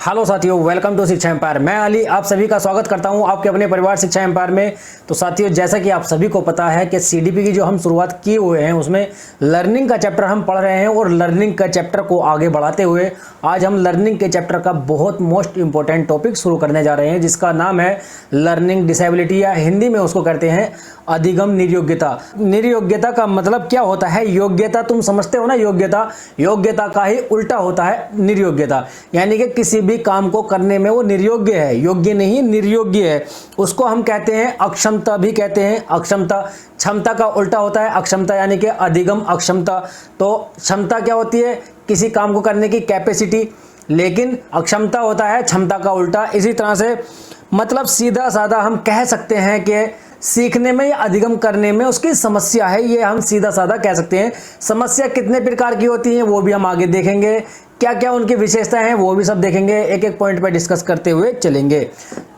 Hello साथियों, welcome to शिक्षा empire. मैं अली आप सभी का स्वागत करता हूं आपके अपने परिवार शिक्षा एम्पायर में। तो साथियों, जैसा कि आप सभी को पता है कि सीडीपी की जो हम शुरुआत किए हुए हैं उसमें लर्निंग का चैप्टर हम पढ़ रहे हैं और लर्निंग का चैप्टर को आगे बढ़ाते हुए आज हम लर्निंग के चैप्टर का बहुत मोस्ट इंपॉर्टेंट टॉपिक शुरू करने जा रहे हैं, जिसका नाम है लर्निंग डिसेबिलिटी, या हिंदी में उसको कहते हैं अधिगम निर्योग्यता। निर्योग्यता का मतलब क्या होता है? योग्यता तुम समझते हो ना, योग्यता का ही उल्टा होता है निर्योग्यता, यानी कि किसी भी काम को करने में वो निर्योग्य है, योग्य नहीं निर्योग्य है। उसको हम कहते हैं अक्षमता भी कहते हैं। अक्षमता क्षमता का उल्टा होता है अक्षमता, यानी कि अधिगम अक्षमता। तो क्षमता क्या होती है? किसी काम को करने की कैपेसिटी, लेकिन अक्षमता होता है क्षमता का उल्टा। इसी तरह से मतलब सीधा साधा हम कह सकते हैं कि सीखने में या अधिगम करने में उसकी समस्या है, ये हम सीधा साधा कह सकते हैं। समस्या कितने प्रकार की होती हैं वो भी हम आगे देखेंगे, क्या क्या उनकी विशेषताएं हैं वो भी सब देखेंगे, एक एक पॉइंट पर डिस्कस करते हुए चलेंगे।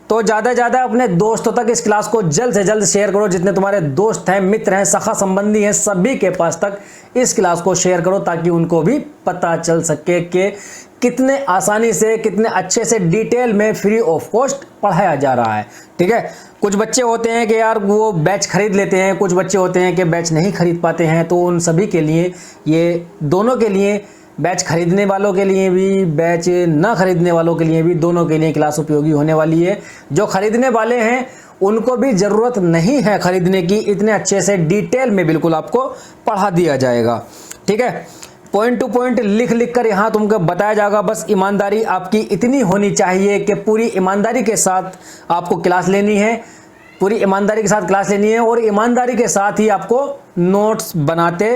तो ज़्यादा से ज़्यादा अपने दोस्तों तक इस क्लास को जल्द से जल्द शेयर करो। जितने तुम्हारे दोस्त हैं, मित्र हैं, सखा संबंधी हैं, सभी के पास तक इस क्लास को शेयर करो ताकि उनको भी पता चल सके कि कितने आसानी से, कितने अच्छे से डिटेल में फ्री ऑफ कॉस्ट पढ़ाया जा रहा है। ठीक है, कुछ बच्चे होते हैं कि यार वो बैच खरीद लेते हैं, कुछ बच्चे होते हैं कि बैच नहीं खरीद पाते हैं। तो उन सभी के लिए, ये दोनों के लिए, बैच खरीदने वालों के लिए भी, बैच ना खरीदने वालों के लिए भी, दोनों के लिए क्लास उपयोगी होने वाली है। जो खरीदने वाले हैं उनको भी ज़रूरत नहीं है खरीदने की, इतने अच्छे से डिटेल में बिल्कुल आपको पढ़ा दिया जाएगा। ठीक है, पॉइंट टू पॉइंट लिख लिख कर यहाँ तुमको बताया जाएगा। बस ईमानदारी आपकी इतनी होनी चाहिए कि पूरी ईमानदारी के साथ आपको क्लास लेनी है, पूरी ईमानदारी के साथ क्लास लेनी है और ईमानदारी के साथ ही आपको नोट्स बनाते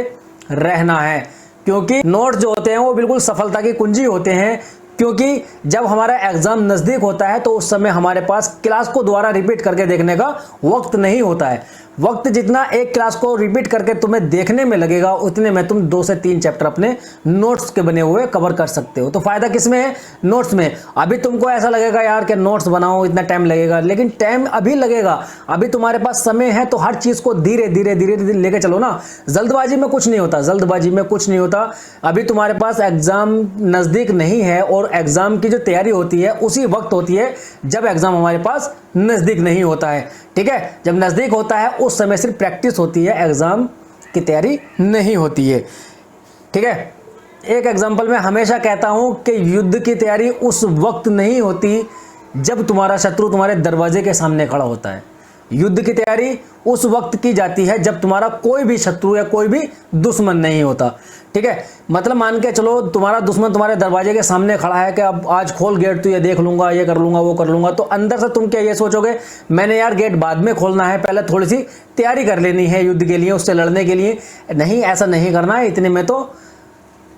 रहना है, क्योंकि नोट्स जो होते हैं वो बिल्कुल सफलता की कुंजी होते हैं। क्योंकि जब हमारा एग्जाम नज़दीक होता है तो उस समय हमारे पास क्लास को दोबारा रिपीट करके देखने का वक्त नहीं होता है। वक्त जितना एक क्लास को रिपीट करके तुम्हें देखने में लगेगा उतने में तुम 2 से 3 चैप्टर अपने नोट्स के बने हुए कवर कर सकते हो। तो फायदा किसमें है? नोट्स में। अभी तुमको ऐसा लगेगा यार कि नोट्स बनाओ इतना टाइम लगेगा, लेकिन टाइम अभी लगेगा, अभी तुम्हारे पास समय है। तो हर चीज़ को धीरे धीरे धीरे धीरे लेके चलो ना, जल्दबाजी में कुछ नहीं होता, जल्दबाजी में कुछ नहीं होता। अभी तुम्हारे पास एग्जाम नज़दीक नहीं है और एग्जाम की जो तैयारी होती है उसी वक्त होती है जब एग्जाम हमारे पास नज़दीक नहीं होता है। ठीक है, जब नज़दीक होता है उस समय सिर्फ प्रैक्टिस होती है, एग्जाम की तैयारी नहीं होती है। ठीक है, एक एग्जांपल मैं हमेशा कहता हूं कि युद्ध की तैयारी उस वक्त नहीं होती जब तुम्हारा शत्रु तुम्हारे दरवाजे के सामने खड़ा होता है। युद्ध की तैयारी उस वक्त की जाती है जब तुम्हारा कोई भी शत्रु या कोई भी दुश्मन नहीं होता। ठीक है, मतलब मान के चलो तुम्हारा दुश्मन तुम्हारे दरवाजे के सामने खड़ा है कि अब आज खोल गेट, तो ये देख लूंगा, ये कर लूंगा, वो कर लूंगा। तो अंदर से तुम क्या ये सोचोगे, मैंने यार गेट बाद में खोलना है, पहले थोड़ी सी तैयारी कर लेनी है युद्ध के लिए, उससे लड़ने के लिए। नहीं, ऐसा नहीं करना है इतने में तो।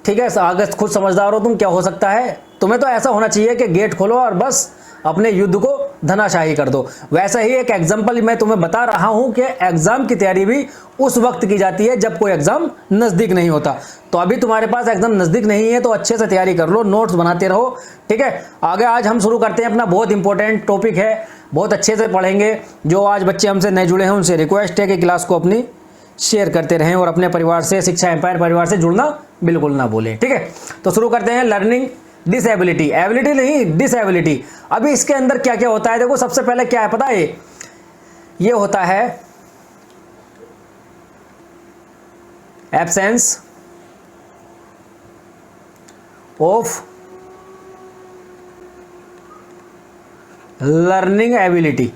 ठीक है, आगे खुद समझदार हो तुम, क्या हो सकता है। तुम्हें तो ऐसा होना चाहिए कि गेट खोलो और बस अपने युद्ध को धनाशाही कर दो। वैसा ही एक एग्जांपल मैं तुम्हें बता रहा हूं कि एग्जाम की तैयारी भी उस वक्त की जाती है जब कोई एग्जाम नज़दीक नहीं होता। तो अभी तुम्हारे पास एग्जाम नज़दीक नहीं है तो अच्छे से तैयारी कर लो, नोट्स बनाते रहो। ठीक है, आगे आज हम शुरू करते हैं, अपना बहुत इंपॉर्टेंट टॉपिक है, बहुत अच्छे से पढ़ेंगे। जो आज बच्चे हमसे नए जुड़े हैं उनसे रिक्वेस्ट है कि क्लास को अपनी शेयर करते रहें और अपने परिवार से, शिक्षा एम्पायर परिवार से जुड़ना बिल्कुल ना भूलें। ठीक है, तो शुरू करते हैं लर्निंग डिसेबिलिटी। एबिलिटी नहीं, डिसेबिलिटी। अभी इसके अंदर क्या क्या होता है देखो, सबसे पहले क्या है पता है? ये होता है एब्सेंस ऑफ लर्निंग एबिलिटी।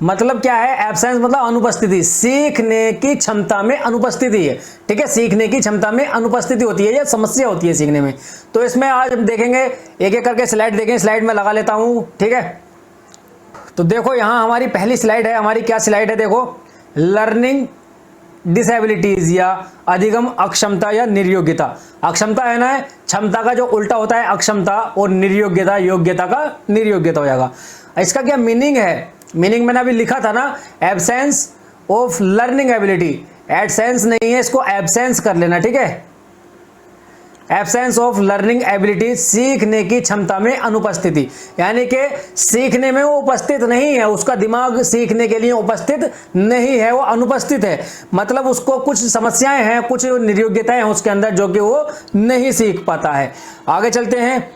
मतलब क्या है? एब्सेंस मतलब अनुपस्थिति, सीखने की क्षमता में अनुपस्थिति है। ठीक है, सीखने की क्षमता में अनुपस्थिति होती है, यह समस्या होती है सीखने में। तो इसमें आज हम देखेंगे, एक एक करके स्लाइड देखें। स्लाइड में लगा लेता हूं। ठीक है, तो देखो यहां हमारी पहली स्लाइड है। हमारी क्या स्लाइड है? देखो, लर्निंग डिसेबिलिटीज या अधिगम अक्षमता या निर्योग्यता। अक्षमता है ना, क्षमता का जो उल्टा होता है अक्षमता, और निर्योग्यता योग्यता का निर्योग्यता हो जाएगा। इसका क्या मीनिंग है? मीनिंग मैंने अभी लिखा था ना, absence of learning ability. AdSense नहीं है, इसको एब्सेंस कर लेना। ठीक है, एब्सेंस ऑफ लर्निंग एबिलिटी, सीखने की क्षमता में अनुपस्थिति, यानी कि सीखने में वो उपस्थित नहीं है, उसका दिमाग सीखने के लिए उपस्थित नहीं है, वो अनुपस्थित है। मतलब उसको कुछ समस्याएं हैं, कुछ निर्योग्यताएं हैं उसके अंदर जो कि वो नहीं सीख पाता है। आगे चलते हैं।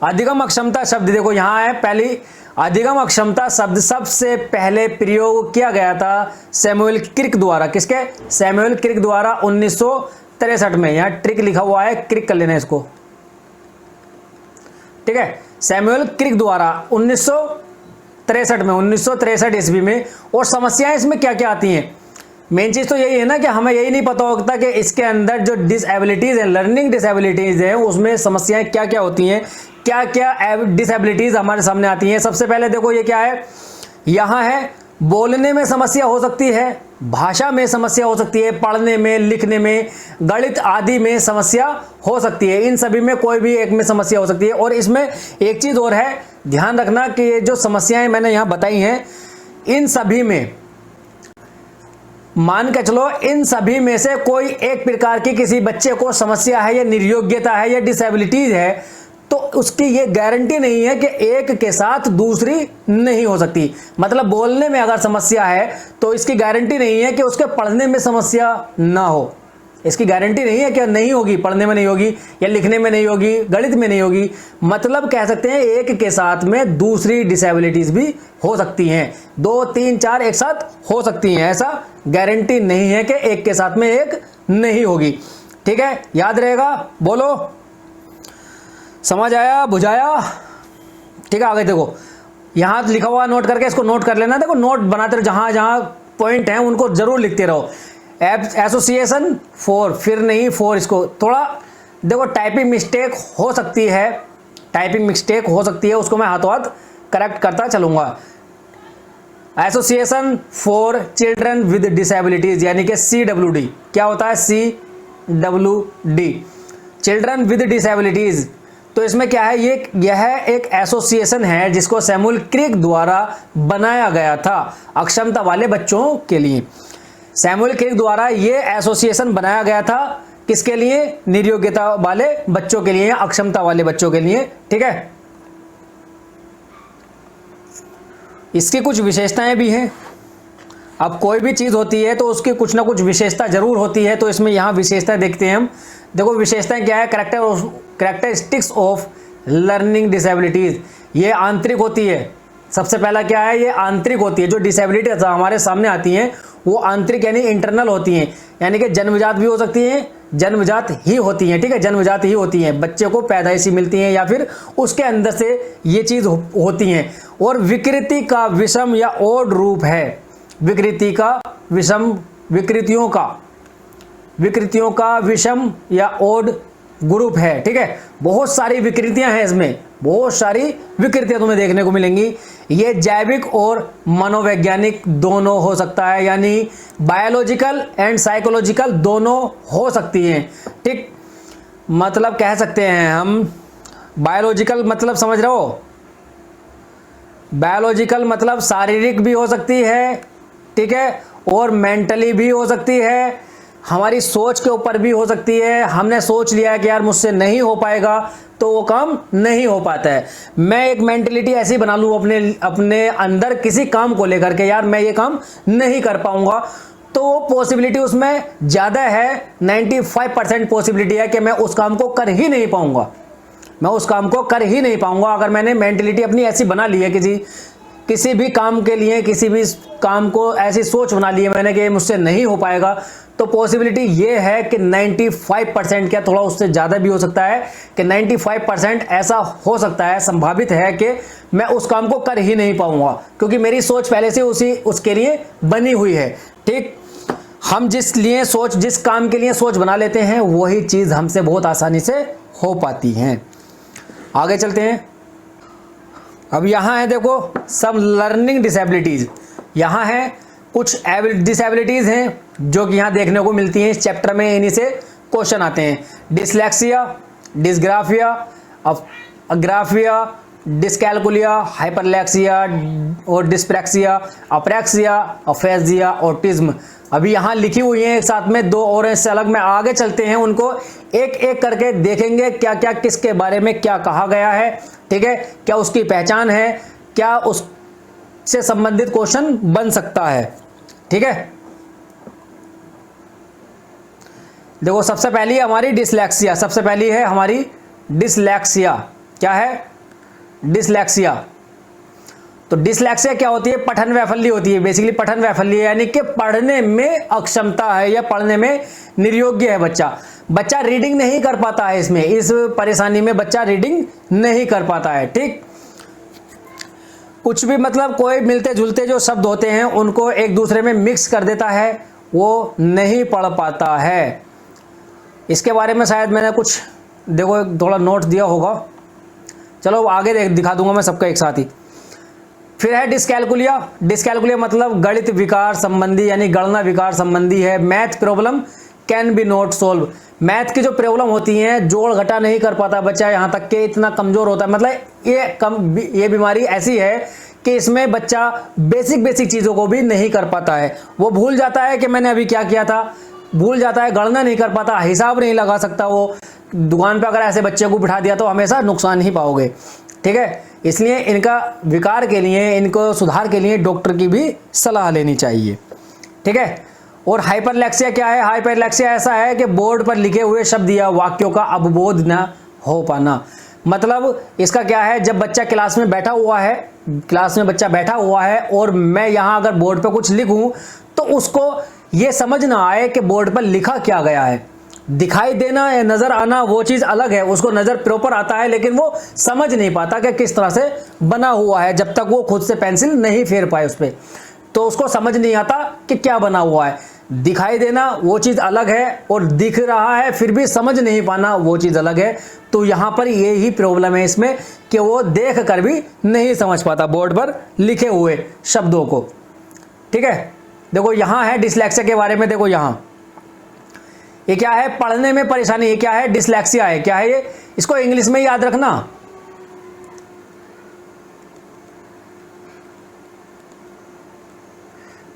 अधिगम अक्षमता शब्द देखो यहां है, पहली अधिगम अक्षमता शब्द सबसे पहले प्रयोग किया गया था सैमुअल क्रिक द्वारा। किसके? सैमुअल क्रिक द्वारा 1963 में। यहां ट्रिक लिखा हुआ है, क्रिक कर लेना इसको, ठीक है। सैमुअल क्रिक द्वारा 1963 में, 1963 ईस्वी में। और समस्याएं इसमें क्या क्या आती हैं? मेन चीज तो यही है ना कि हमें यही नहीं पता होता कि इसके अंदर जो डिसेबिलिटीज है, लर्निंग डिसेबिलिटीज है, उसमें समस्याएं क्या क्या होती हैं, क्या क्या डिसेबिलिटीज हमारे सामने आती हैं। सबसे पहले देखो ये क्या है, यहां है बोलने में समस्या हो सकती है, भाषा में समस्या हो सकती है, पढ़ने में, लिखने में, गणित आदि में समस्या हो सकती है। इन सभी में कोई भी एक में समस्या हो सकती है। और इसमें एक चीज और है, ध्यान रखना कि ये जो समस्याएं मैंने यहां बताई हैं, इन सभी में मान के चलो, इन सभी में से कोई एक प्रकार की किसी बच्चे को समस्या है या निर्योग्यता है या डिसेबिलिटीज है, तो उसकी ये गारंटी नहीं है कि एक के साथ दूसरी नहीं हो सकती। मतलब बोलने में अगर समस्या है तो इसकी गारंटी नहीं है कि उसके पढ़ने में समस्या ना हो। इसकी गारंटी नहीं है कि नहीं होगी, पढ़ने में नहीं होगी या लिखने में नहीं होगी, गणित में नहीं होगी। मतलब कह सकते हैं एक के साथ में दूसरी डिसेबिलिटीज भी हो सकती हैं, 2, 3, 4 एक साथ हो सकती हैं। ऐसा गारंटी नहीं है कि एक के साथ में एक नहीं होगी, ठीक है। याद रहेगा, बोलो, समझ आया, बुझाया, ठीक है। आगे देखो, यहां लिखा हुआ नोट करके इसको नोट कर लेना। देखो नोट बनाते रहो, जहां जहां पॉइंट है उनको जरूर लिखते रहो। एसोसिएशन फॉर, फिर नहीं फॉर, इसको थोड़ा देखो टाइपिंग मिस्टेक हो सकती है, टाइपिंग मिस्टेक हो सकती है, उसको मैं हाथों हाथ करेक्ट करता चलूंगा। Association for children with disabilities, यानी कि CWD। क्या होता है? CWD, children with disabilities. तो इसमें क्या है, यह एक एसोसिएशन है जिसको सैमुअल क्रिक द्वारा बनाया गया था अक्षमता वाले बच्चों के लिए। सैमुअल क्रिक द्वारा यह एसोसिएशन बनाया गया था किसके लिए? निर्योग्यता वाले बच्चों के लिए, अक्षमता वाले बच्चों के लिए, ठीक है। इसकी कुछ विशेषताएं भी हैं। अब कोई भी चीज होती है तो उसकी कुछ ना कुछ विशेषता जरूर होती है, तो इसमें यहां विशेषताएं देखते हैं हम। देखो विशेषताएं क्या है, कैरेक्टरिस्टिक्स ऑफ लर्निंग डिसेबिलिटीज। ये आंतरिक होती है। सबसे पहला क्या है, ये आंतरिक होती है। जो डिसेबिलिटी हमारे सामने आती हैं वो आंतरिक यानी इंटरनल होती हैं, यानी कि जन्मजात भी हो सकती हैं, जन्मजात ही होती हैं, ठीक है, जन्मजात ही होती हैं, बच्चे को पैदाइशी मिलती हैं या फिर उसके अंदर से ये चीज होती हैं। और विकृति का विषम या ओड रूप है, विकृति का विषम, विकृतियों का विषम या ओड ग्रुप है, ठीक है। बहुत सारी विकृतियां हैं इसमें, बहुत सारी विकृतियां तुम्हें देखने को मिलेंगी। ये जैविक और मनोवैज्ञानिक दोनों हो सकता है, यानी बायोलॉजिकल एंड साइकोलॉजिकल दोनों हो सकती हैं, ठीक। मतलब कह सकते हैं हम बायोलॉजिकल मतलब समझ रहे हो, बायोलॉजिकल मतलब शारीरिक भी हो सकती है, ठीक है, और मेंटली भी हो सकती है, हमारी सोच के ऊपर भी हो सकती है। हमने सोच लिया है कि यार मुझसे नहीं हो पाएगा तो वो काम नहीं हो पाता है। मैं एक मेंटलिटी ऐसी बना लूँ अपने अंदर किसी काम को लेकर के, यार मैं ये काम नहीं कर पाऊंगा, तो पॉसिबिलिटी उसमें ज़्यादा है, 95% पॉसिबिलिटी है कि मैं उस काम को कर ही नहीं पाऊंगा, मैं उस काम को कर ही नहीं पाऊंगा। अगर मैंने मेंटलिटी अपनी ऐसी बना ली है किसी भी काम के लिए, किसी भी काम को ऐसी सोच बना ली है मैंने कि मुझसे नहीं हो पाएगा, तो पॉसिबिलिटी ये है कि 95%, क्या थोड़ा उससे ज़्यादा भी हो सकता है कि 95% ऐसा हो सकता है, संभावित है कि मैं उस काम को कर ही नहीं पाऊंगा, क्योंकि मेरी सोच पहले से उसके लिए बनी हुई है, ठीक। हम जिस काम के लिए सोच बना लेते हैं वही चीज़ हमसे बहुत आसानी से हो पाती है। आगे चलते हैं। अब यहाँ है देखो सब लर्निंग डिसेबिलिटीज, यहाँ है कुछ डिसेबिलिटीज हैं जो कि यहाँ देखने को मिलती हैं इस चैप्टर में, इन्हीं से क्वेश्चन आते हैं। डिसलेक्सिया, डिसग्राफिया, अग्राफिया, डिस्कैलकुलिया, हाइपरलेक्सिया और डिस्प्रैक्सिया, अप्रैक्सिया, अफेजिया, ऑटिज्म। अभी यहाँ लिखी हुई है एक साथ में दो और इससे अलग में आगे चलते हैं, उनको एक एक करके देखेंगे क्या क्या किसके बारे में क्या कहा गया है। ठीक है, क्या उसकी पहचान है, क्या उससे संबंधित क्वेश्चन बन सकता है। ठीक है, देखो सबसे पहली हमारी डिसलेक्सिया, सबसे पहली है हमारी डिसलेक्सिया। क्या है? डिसलेक्सिया। तो डिसलेक्सिया क्या होती है? पठन वैफल्य होती है। बेसिकली पठन वैफल्य यानी कि पढ़ने में अक्षमता है या पढ़ने में निर्योग्य है बच्चा। बच्चा रीडिंग नहीं कर पाता है, इसमें इस परेशानी में बच्चा रीडिंग नहीं कर पाता है। ठीक, कुछ भी मतलब कोई मिलते जुलते जो शब्द होते हैं उनको एक दूसरे में मिक्स कर देता है, वो नहीं पढ़ पाता है। इसके बारे में शायद मैंने कुछ देखो थोड़ा नोट दिया होगा, चलो आगे दिखा दूंगा मैं सबका एक साथ ही। फिर है डिस्कैलकुलिया। डिस्कैलकुलिया मतलब गणित विकार संबंधी यानी गणना विकार संबंधी है। Math problem can be not solve. Math की जो प्रॉब्लम होती हैं, जोड़ घटा नहीं कर पाता बच्चा, यहाँ तक कि इतना कमजोर होता है। मतलब ये बीमारी ऐसी है कि इसमें बच्चा बेसिक चीज़ों को भी नहीं कर पाता है। वो भूल जाता है कि मैंने अभी क्या किया था, भूल जाता है, गणना नहीं कर पाता, हिसाब नहीं लगा सकता। वो दुकान पर अगर ऐसे बच्चे को बिठा दिया तो हमेशा नुकसान ही पाओगे। ठीक है, इसलिए इनका विकार के लिए, इनको सुधार के लिए डॉक्टर की भी सलाह लेनी चाहिए। ठीक है, और हाइपरलेक्सिया क्या है? हाइपरलेक्सिया ऐसा है कि बोर्ड पर लिखे हुए शब्द या वाक्यों का अवबोध न हो पाना। मतलब इसका क्या है, जब बच्चा क्लास में बैठा हुआ है, क्लास में बच्चा बैठा हुआ है और मैं यहाँ अगर बोर्ड पर कुछ लिखूं तो उसको ये समझ ना आए कि बोर्ड पर लिखा क्या गया है। दिखाई देना या नजर आना वो चीज अलग है, उसको नजर प्रॉपर आता है लेकिन वो समझ नहीं पाता कि किस तरह से बना हुआ है जब तक वो खुद से पेंसिल नहीं फेर पाए उस पर, तो उसको समझ नहीं आता कि क्या बना हुआ है। दिखाई देना वो चीज अलग है और दिख रहा है फिर भी समझ नहीं पाना वो चीज अलग है। तो यहां पर ये ही प्रॉब्लम है इसमें कि वो देख कर भी नहीं समझ पाता बोर्ड पर लिखे हुए शब्दों को। ठीक है, देखो यहां है डिसलेक्सिया के बारे में। देखो यहां ये क्या है? पढ़ने में परेशानी। ये क्या है? डिसलेक्सिया है। क्या है ये? इसको इंग्लिश में याद रखना।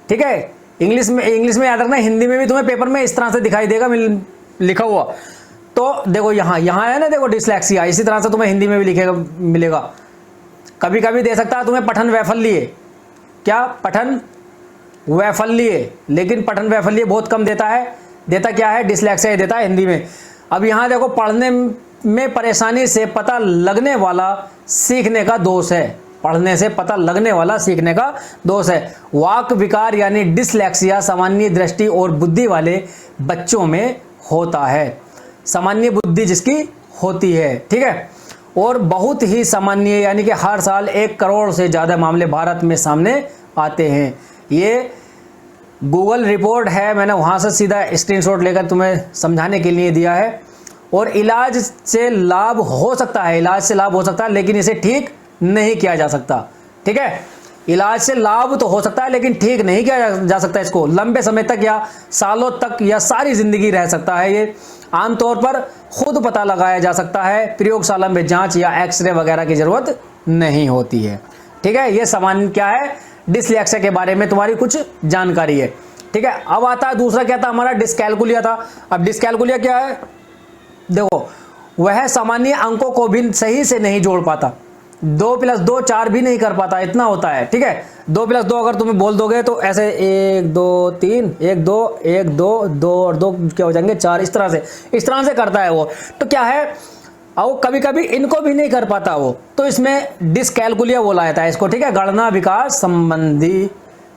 ठीक है, इंग्लिश में याद रखना। हिंदी में भी तुम्हें पेपर में इस तरह से दिखाई देगा लिखा हुआ। तो देखो यहां है ना, देखो डिसलेक्सिया, इसी तरह से तुम्हें हिंदी में भी लिखेगा मिलेगा। कभी कभी दे सकता है तुम्हें पठन वैफल्य। क्या? पठन वैफल्य। लेकिन पठन वैफल्य बहुत कम देता है। देता क्या है? डिसलेक्सिया देता है हिंदी में। अब यहां देखो पढ़ने में परेशानी से पता लगने वाला सीखने का दोष है। पढ़ने से पता लगने वाला सीखने का दोष है। वाक विकार यानी डिसलेक्सिया सामान्य दृष्टि और बुद्धि वाले बच्चों में होता है। सामान्य बुद्धि जिसकी होती है। ठीक है, और बहुत ही सामान्य यानी कि हर साल 1 करोड़ से ज्यादा मामले भारत में सामने आते हैं। ये गूगल रिपोर्ट है, मैंने वहाँ से सीधा स्क्रीनशॉट लेकर तुम्हें समझाने के लिए दिया है। और इलाज से लाभ हो सकता है, इलाज से लाभ हो सकता है लेकिन इसे ठीक नहीं किया जा सकता। ठीक है, इलाज से लाभ तो हो सकता है लेकिन ठीक नहीं किया जा सकता। इसको लंबे समय तक या सालों तक या सारी जिंदगी रह सकता है। ये आमतौर पर खुद पता लगाया जा सकता है, प्रयोगशाला में जांच या एक्सरे वगैरह की जरूरत नहीं होती है। ठीक है, ये सामान्य क्या है? डिसलेक्सिया के बारे में तुम्हारी कुछ जानकारी है। ठीक है, अब आता है दूसरा, क्या था हमारा? डिस्कैलकुलिया था। अब डिस्कैलकुलिया क्या है? देखो वह सामान्य अंकों को भी सही से नहीं जोड़ पाता। 2 + 2 4 भी नहीं कर पाता, इतना होता है। ठीक है, 2 + 2 अगर तुम्हें बोल दोगे तो ऐसे 1 2 3 1 2 1 2 2 और 2 क्या हो जाएंगे? 4। इस तरह से करता है वो। तो क्या है, और कभी कभी इनको भी नहीं कर पाता वो, तो इसमें डिस्कैलकुलिया बोला जाता है इसको। ठीक है,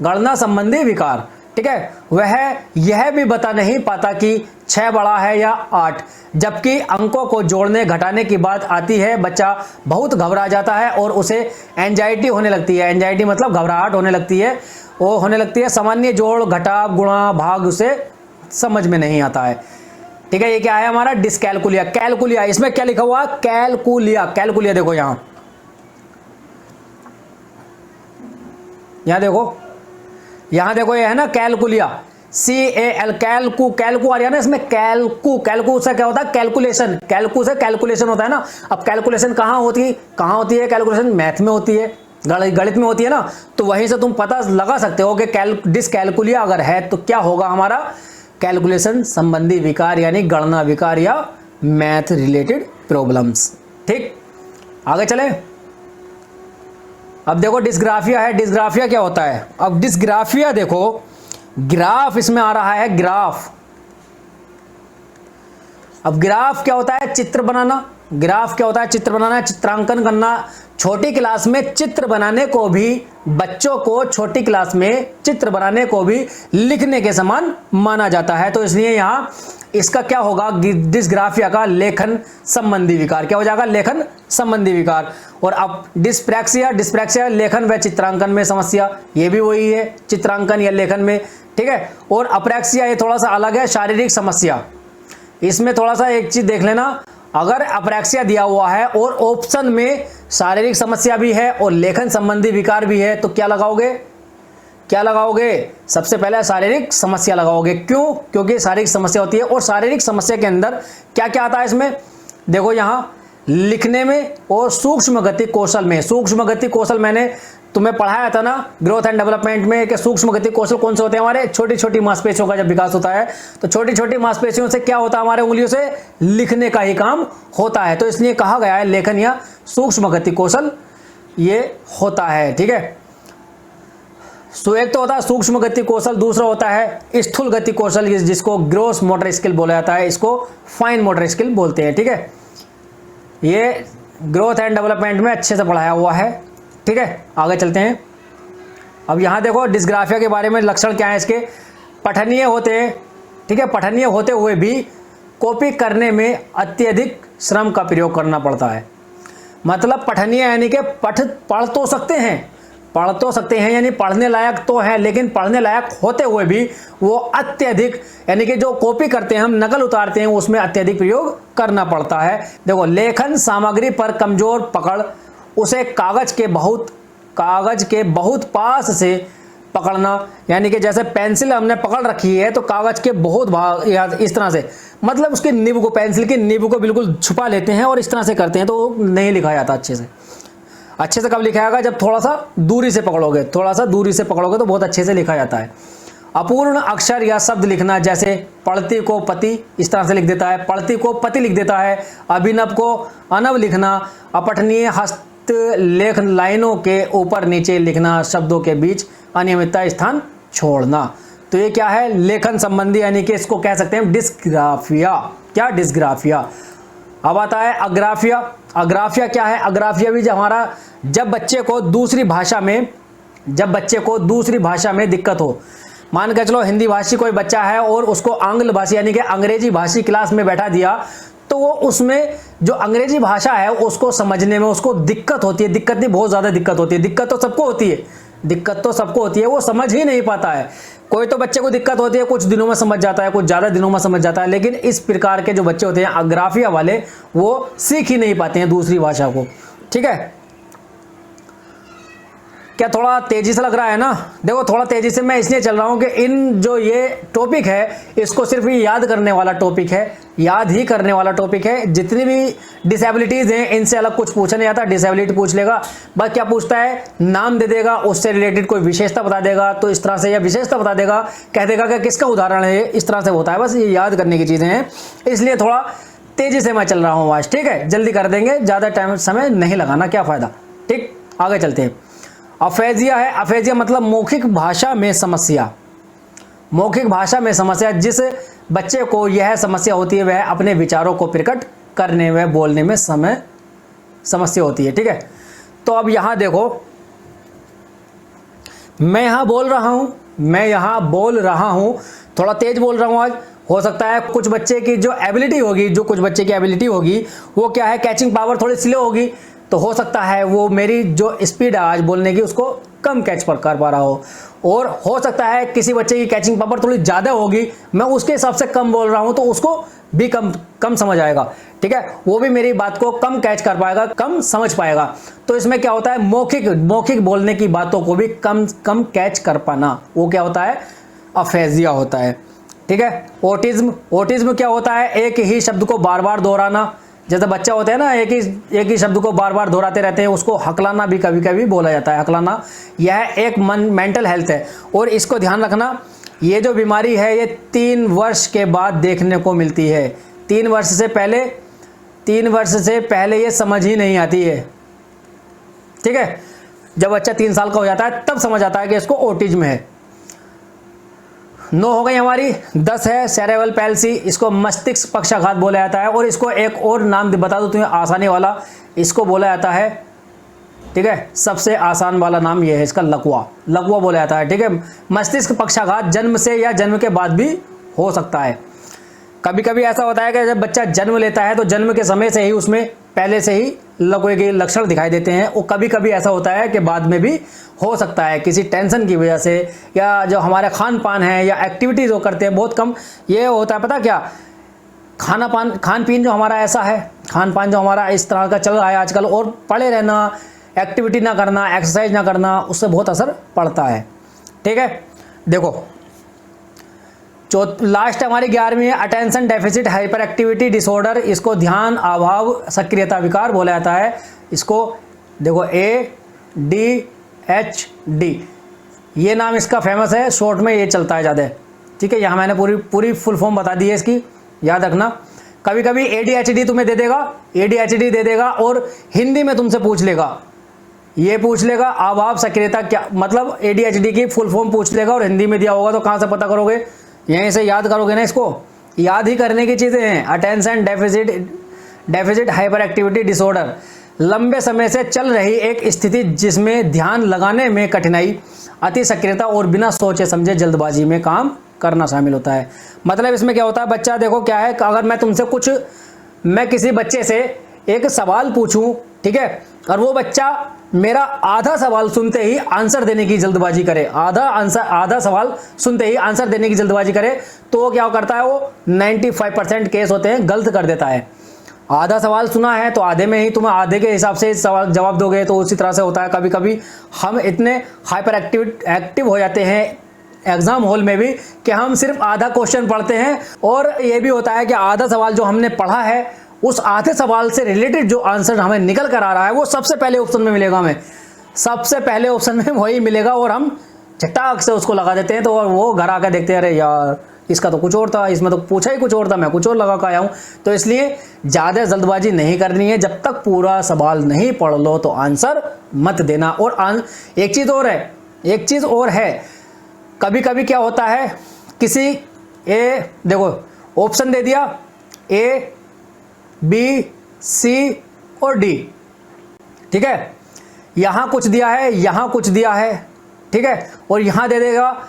गणना संबंधी विकार। ठीक है, वह यह भी बता नहीं पाता कि 6 बड़ा है या 8। जबकि अंकों को जोड़ने घटाने की बात आती है बच्चा बहुत घबरा जाता है और उसे एंजाइटी होने लगती है। एंजाइटी मतलब घबराहट होने लगती है, वो होने लगती है। सामान्य जोड़ घटा गुणा भाग उसे समझ में नहीं आता है। ठीक है, ये क्या है हमारा? डिस्कैलकुलिया। कैलकुलिया, इसमें क्या लिखा हुआ? कैलकुलिया। कैलकुलिया देखो यहां देखो ये है ना कैलकुलिया, CAL, कैलकू आ रहा है ना इसमें। कैलकू से क्या होता है? कैलकुलेशन। कैलकू से कैलकुलेशन होता है ना। अब कैलकुलेशन कहां होती है? कैलकुलेशन मैथ में होती है। गणित में होती है ना, तो वहीं से तुम पता लगा सकते हो कि डिसकैलकुलिया अगर है तो क्या होगा हमारा कैलकुलेशन संबंधी विकार यानी गणना विकार या मैथ रिलेटेड प्रॉब्लम्स। ठीक, आगे चले। अब देखो डिस्ग्राफिया है। डिस्ग्राफिया क्या होता है? अब डिस्ग्राफिया देखो, ग्राफ इसमें आ रहा है, ग्राफ। अब ग्राफ क्या होता है? चित्र बनाना। ग्राफ क्या होता है? चित्र बनाना, चित्रांकन करना। छोटी क्लास में चित्र बनाने को भी, बच्चों को छोटी क्लास में चित्र बनाने को भी लिखने के समान माना जाता है। तो इसलिए यहां इसका क्या होगा? डिस्ग्राफिया का लेखन संबंधी विकार। क्या हो जाएगा? लेखन संबंधी विकार। और अब डिस्प्रैक्सिया, डिस्प्रैक्सिया लेखन व चित्रांकन में समस्या, ये भी वही है, चित्रांकन या लेखन में। ठीक है। और अप्रैक्सिया ये थोड़ा सा अलग है, शारीरिक समस्या। इसमें थोड़ा सा एक चीज देख लेना, अगर अप्रैक्सिया दिया हुआ है और ऑप्शन में शारीरिक समस्या भी है और लेखन संबंधी विकार भी है, तो क्या लगाओगे? क्या लगाओगे? सबसे पहले शारीरिक समस्या लगाओगे। क्यों? क्योंकि शारीरिक समस्या होती है। और शारीरिक समस्या के अंदर क्या क्या आता है इसमें? देखो यहां लिखने में और सूक्ष्म गति कौशल में। सूक्ष्म गति कौशल मैंने तुम्हें पढ़ाया था ना ग्रोथ एंड डेवलपमेंट में कि सूक्ष्म गति कौशल कौन से होते हैं? हमारे छोटी छोटी मांसपेशियों का जब विकास होता है तो छोटी छोटी मांसपेशियों से क्या होता है? हमारे उंगलियों से लिखने का ही काम होता है। तो इसलिए कहा गया है लेखन या सूक्ष्म गति कौशल ये होता है। ठीक है। तो एक तो होता है सूक्ष्म गति कौशल, दूसरा होता है स्थूल गति कौशल जिसको ग्रॉस मोटर स्किल बोला जाता है, इसको फाइन मोटर स्किल बोलते हैं। ठीक है। ये ग्रोथ एंड डेवलपमेंट में अच्छे से पढ़ाया हुआ है। ठीक है, आगे चलते हैं। अब यहां देखो डिस्ग्राफिया के बारे में लक्षण क्या है इसके? पठनीय होते हैं। ठीक है, पठनीय होते हुए भी कॉपी करने में अत्यधिक श्रम का प्रयोग करना पड़ता है। मतलब पठनीय यानी कि पढ़ तो सकते हैं यानी पढ़ने लायक तो है, लेकिन पढ़ने लायक होते हुए भी वो अत्यधिक यानी कि जो कॉपी करते हैं हम, नकल उतारते हैं, उसमें अत्यधिक प्रयोग करना पड़ता है। देखो लेखन सामग्री पर कमजोर पकड़, उसे कागज के बहुत पास से पकड़ना, यानी कि जैसे पेंसिल हमने पकड़ रखी है तो कागज के बहुत भाग इस तरह से, मतलब उसके निब को, पेंसिल की निब को बिल्कुल छुपा लेते हैं और इस तरह से करते हैं तो नहीं लिखा जाता अच्छे से। अच्छे से कब लिखा जाएगा? जब थोड़ा सा दूरी से पकड़ोगे, तो बहुत अच्छे से लिखा जाता है। अपूर्ण अक्षर या शब्द लिखना, जैसे पढ़ती को पति इस तरह से लिख देता है, पढ़ती को पति लिख देता है। अभिनव को अनव लिखना। अपठनीय हस्तलेख, लाइनों के ऊपर नीचे लिखना, शब्दों के बीच अनियमितता स्थान छोड़ना। तो ये क्या है? लेखन संबंधी, यानी कि इसको कह सकते हैं डिस्ग्राफिया। क्या? डिस्ग्राफिया। अब आता है अग्राफिया। अग्राफिया क्या है? अग्राफिया भी जब बच्चे को दूसरी भाषा में दिक्कत हो, मान के चलो हिंदी भाषी कोई बच्चा है और उसको आंग्ल भाषी यानी कि अंग्रेजी भाषी क्लास में बैठा दिया, तो वो उसमें जो अंग्रेजी भाषा है उसको समझने में उसको दिक्कत होती है। दिक्कत नहीं, बहुत ज्यादा दिक्कत होती है। दिक्कत तो सबको होती है, वो समझ ही नहीं पाता है। कोई तो बच्चे को दिक्कत होती है, कुछ दिनों में समझ जाता है, कुछ ज्यादा दिनों में समझ जाता है, लेकिन इस प्रकार के जो बच्चे होते हैं अग्राफिया वाले, वो सीख ही नहीं पाते हैं दूसरी भाषा को। ठीक है। क्या थोड़ा तेजी से लग रहा है ना? देखो थोड़ा तेजी से मैं इसलिए चल रहा हूं कि इन जो ये टॉपिक है इसको सिर्फ ये याद करने वाला टॉपिक है। जितनी भी डिसेबिलिटीज हैं इनसे अलग कुछ पूछा नहीं जाता। डिसेबिलिटी पूछ लेगा, बस क्या पूछता है? नाम दे देगा, उससे रिलेटेड कोई विशेषता बता देगा, तो इस तरह से या विशेषता बता देगा, कह देगा कि किसका उदाहरण है, इस तरह से होता है। बस ये याद करने की चीजें हैं, इसलिए थोड़ा तेजी से मैं चल रहा हूँ आज। ठीक है, जल्दी कर देंगे, ज्यादा समय नहीं लगाना, क्या फायदा। ठीक, आगे चलते हैं। अफेजिया है। अफेजिया मतलब मौखिक भाषा में समस्या। जिस बच्चे को यह समस्या होती है वह अपने विचारों को प्रकट करने व बोलने में समस्या होती है। ठीक है। तो अब यहां देखो, मैं यहां बोल रहा हूं, थोड़ा तेज बोल रहा हूं आज। हो सकता है कुछ बच्चे की जो एबिलिटी होगी वो क्या है, कैचिंग पावर थोड़ी स्लो होगी, तो हो सकता है वो मेरी जो स्पीड है आज बोलने की उसको कम कैच कर पा रहा हो। और हो सकता है किसी बच्चे की कैचिंग पावर थोड़ी ज़्यादा होगी, मैं उसके हिसाब से कम बोल रहा हूं तो उसको भी कम समझ आएगा। ठीक है, वो भी मेरी बात को कम कैच कर पाएगा, कम समझ पाएगा। तो इसमें क्या होता है, मौखिक बोलने की बातों को भी कम कैच कर पाना, वो क्या होता है, अफेजिया होता है। ठीक है। ओटिज्म क्या होता है, एक ही शब्द को बार बार दोहराना, जैसे बच्चा होता है ना, एक ही शब्द को बार बार दोहराते रहते हैं, उसको हकलाना भी कभी कभी बोला जाता है। हकलाना यह एक मेंटल हेल्थ है, और इसको ध्यान रखना, ये जो बीमारी है ये 3 वर्ष के बाद देखने को मिलती है। 3 वर्ष से पहले ये समझ ही नहीं आती है, ठीक है। जब बच्चा 3 साल का हो जाता है तब समझ आता है कि इसको ऑटिज्म है। 9 हो गई हमारी। 10 है सेरेब्रल पैल्सी, इसको मस्तिष्क पक्षाघात बोला जाता है, और इसको एक और नाम बता दूं तुम्हें आसानी वाला, इसको बोला जाता है, ठीक है, सबसे आसान वाला नाम ये है इसका, लकवा बोला जाता है, ठीक है। मस्तिष्क पक्षाघात जन्म से या जन्म के बाद भी हो सकता है। कभी कभी ऐसा होता है कि जब बच्चा जन्म लेता है तो जन्म के समय से ही उसमें पहले से ही लकवे के लक्षण दिखाई देते हैं, और कभी कभी ऐसा होता है कि बाद में भी हो सकता है किसी टेंशन की वजह से, या जो हमारे खान पान है या एक्टिविटीज़ वो करते हैं बहुत कम, ये होता है पता क्या, खान पीन जो हमारा ऐसा है, खान पान जो हमारा इस तरह का चल रहा है आजकल, और पड़े रहना, एक्टिविटी ना करना, एक्सरसाइज ना करना, उससे बहुत असर पड़ता है, ठीक है। देखो लास्ट हमारी 11वीं है attention deficit hyper activity disorder, इसको ध्यान अभाव सक्रियता विकार बोला जाता है। इसको देखो ADHD, ये नाम इसका फेमस है, शॉर्ट में ये चलता है ज़्यादा, ठीक है। यहाँ मैंने पूरी फुल फॉर्म बता दी है इसकी, याद रखना। कभी कभी ADHD तुम्हें दे देगा और हिंदी में तुमसे पूछ लेगा, ये पूछ लेगा अभाव सक्रियता क्या मतलब, ADHD की फुल फॉर्म पूछ लेगा और हिंदी में दिया होगा, तो कहाँ से पता करोगे, यहीं से याद करोगे ना। इसको याद ही करने की चीज़ें हैं। Attention deficit hyper activity disorder लंबे समय से चल रही एक स्थिति जिसमें ध्यान लगाने में कठिनाई, अति सक्रियता और बिना सोचे समझे जल्दबाजी में काम करना शामिल होता है। मतलब इसमें क्या होता है, बच्चा देखो क्या है, अगर मैं किसी बच्चे से एक सवाल पूछूं, ठीक है, और वो बच्चा मेरा आधा सवाल सुनते ही आंसर देने की जल्दबाजी करे, आधा सवाल सुनते ही आंसर देने की जल्दबाजी करे, तो वो क्या करता है, वो 95% केस होते हैं गलत कर देता है। आधा सवाल सुना है तो आधे में ही तुम्हें आधे के हिसाब से सवाल जवाब दोगे, तो उसी तरह से होता है। कभी कभी हम इतने हाइपर एक्टिव हो जाते हैं एग्जाम हॉल में भी कि हम सिर्फ आधा क्वेश्चन पढ़ते हैं, और ये भी होता है कि आधा सवाल जो हमने पढ़ा है उस आधे सवाल से रिलेटेड जो आंसर हमें निकल कर आ रहा है वो सबसे पहले ऑप्शन में मिलेगा, हमें सबसे पहले ऑप्शन में वही मिलेगा, और हम झटाक से उसको लगा देते हैं। तो वो घर आकर देखते हैं, अरे यार इसका तो कुछ और था, इसमें तो पूछा ही कुछ और था, मैं कुछ और लगा कर आया हूँ। तो इसलिए ज़्यादा जल्दबाजी नहीं करनी है, जब तक पूरा सवाल नहीं पढ़ लो तो आंसर मत देना। और एक चीज़ और है, कभी कभी क्या होता है, किसी देखो ऑप्शन दे दिया A B C और D, ठीक है, यहाँ कुछ दिया है, यहाँ कुछ दिया है, ठीक है, और यहाँ दे देगा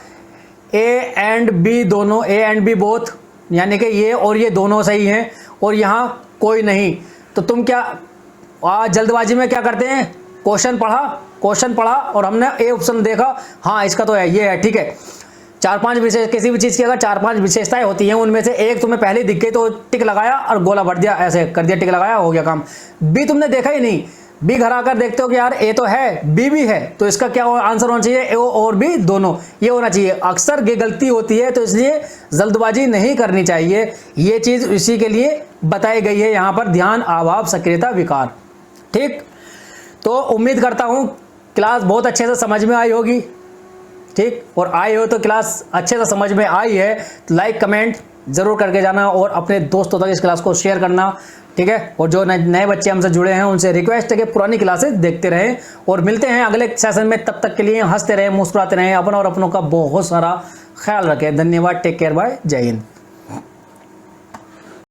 A एंड B दोनों, A एंड B बोथ, यानी कि ये और ये दोनों सही हैं, और यहाँ कोई नहीं। तो तुम क्या जल्दबाजी में क्या करते हैं, क्वेश्चन पढ़ा और हमने A ऑप्शन देखा, हाँ इसका तो है, ये है, ठीक है। 4-5 विशेष किसी भी चीज़ की अगर 4-5 विशेषताएं होती हैं, उनमें से एक तुम्हें पहले दिख गई तो टिक लगाया और गोला भर दिया, ऐसे कर दिया, टिक लगाया, हो गया काम। बी तुमने देखा ही नहीं, बी घर आकर देखते हो कि यार ए तो है, बी भी है, तो इसका क्या आंसर होना चाहिए, ए और बी दोनों, ये होना चाहिए। अक्सर ये गलती होती है, तो इसलिए जल्दबाजी नहीं करनी चाहिए। ये चीज़ इसी के लिए बताई गई है यहाँ पर, ध्यान अभाव सक्रियता विकार, ठीक। तो उम्मीद करता हूँ क्लास बहुत अच्छे से समझ में आई होगी, ठीक, और आई हो तो क्लास अच्छे से समझ में आई है तो लाइक कमेंट ज़रूर करके जाना, और अपने दोस्तों तक इस क्लास को शेयर करना, ठीक है। और जो नए बच्चे हमसे जुड़े हैं उनसे रिक्वेस्ट है कि पुरानी क्लासेस देखते रहें, और मिलते हैं अगले सेशन में। तब तक के लिए हंसते रहें, मुस्कुराते रहें, अपना और अपनों का बहुत सारा ख्याल रखें। धन्यवाद, टेक केयर, बाय, जय हिंद।